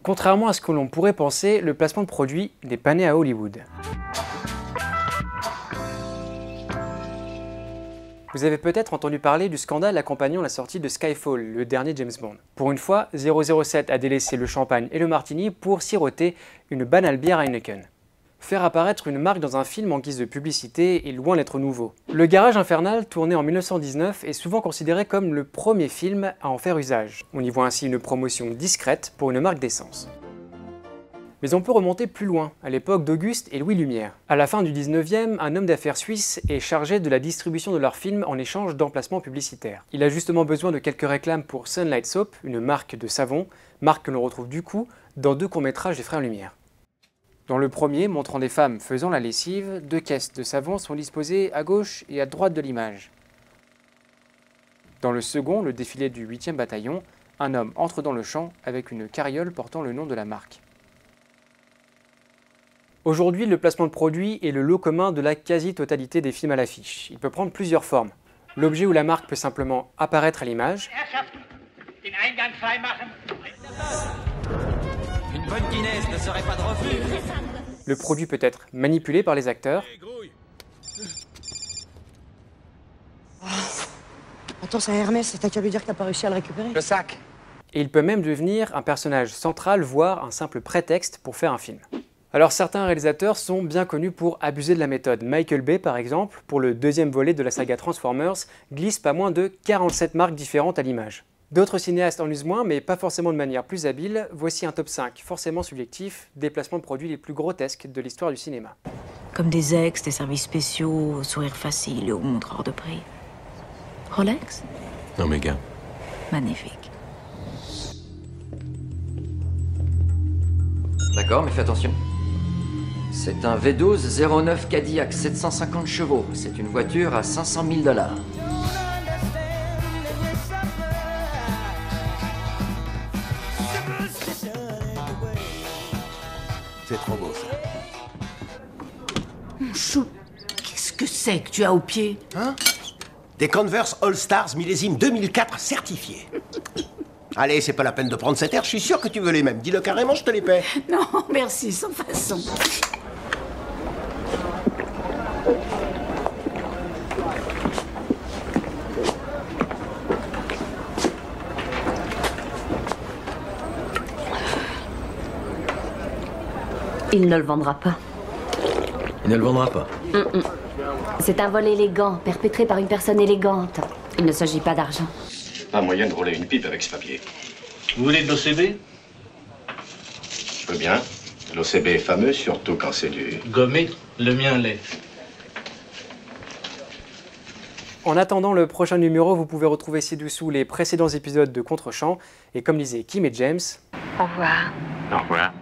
Contrairement à ce que l'on pourrait penser, le placement de produit n'est pas né à Hollywood. Vous avez peut-être entendu parler du scandale accompagnant la sortie de Skyfall, le dernier James Bond. Pour une fois, 007 a délaissé le champagne et le martini pour siroter une banale bière Heineken. Faire apparaître une marque dans un film en guise de publicité est loin d'être nouveau. Le Garage Infernal, tourné en 1919, est souvent considéré comme le premier film à en faire usage. On y voit ainsi une promotion discrète pour une marque d'essence. Mais on peut remonter plus loin, à l'époque d'Auguste et Louis Lumière. À la fin du 19e, un homme d'affaires suisse est chargé de la distribution de leurs films en échange d'emplacements publicitaires. Il a justement besoin de quelques réclames pour Sunlight Soap, une marque de savon, marque que l'on retrouve du coup dans 2 courts-métrages des frères Lumière. Dans le premier, montrant des femmes faisant la lessive, 2 caisses de savon sont disposées à gauche et à droite de l'image. Dans le second, le défilé du 8e bataillon, un homme entre dans le champ avec une carriole portant le nom de la marque. Aujourd'hui, le placement de produit est le lot commun de la quasi-totalité des films à l'affiche. Il peut prendre plusieurs formes. L'objet ou la marque peut simplement apparaître à l'image. Une bonne Guinness ne serait pas de refus. Le produit peut être manipulé par les acteurs. Attends, c'est un Hermès, t'as qu'à lui dire que t'as pas réussi à le récupérer. Le sac. Et il peut même devenir un personnage central, voire un simple prétexte pour faire un film. Alors certains réalisateurs sont bien connus pour abuser de la méthode. Michael Bay par exemple, pour le 2e volet de la saga Transformers, glisse pas moins de 47 marques différentes à l'image. D'autres cinéastes en usent moins, mais pas forcément de manière plus habile. Voici un top 5, forcément subjectif, des placements de produits les plus grotesques de l'histoire du cinéma. Comme des ex, des services spéciaux, au sourire facile et aux montres hors de prix. Rolex? Omega. Magnifique. D'accord, mais fais attention. C'est un V12 09 Cadillac, 750 chevaux. C'est une voiture à 500 000 $. C'est trop beau, ça. Mon chou, qu'est-ce que c'est que tu as au pied? Hein? Des Converse All Stars millésime 2004 certifiés. Allez, c'est pas la peine de prendre cet air, je suis sûr que tu veux les mêmes. Dis-le carrément, je te les paie. Non, merci, sans façon. Il ne le vendra pas. Il ne le vendra pas. C'est un vol élégant, perpétré par une personne élégante. Il ne s'agit pas d'argent. Pas moyen de rouler une pipe avec ce papier. Vous voulez de l'OCB? Je veux bien. L'OCB est fameux, surtout quand c'est du... Gommé, le mien l'est. En attendant le prochain numéro, vous pouvez retrouver ci-dessous les précédents épisodes de Contre-champ. Et comme disaient Kim et James... Au revoir. Au revoir.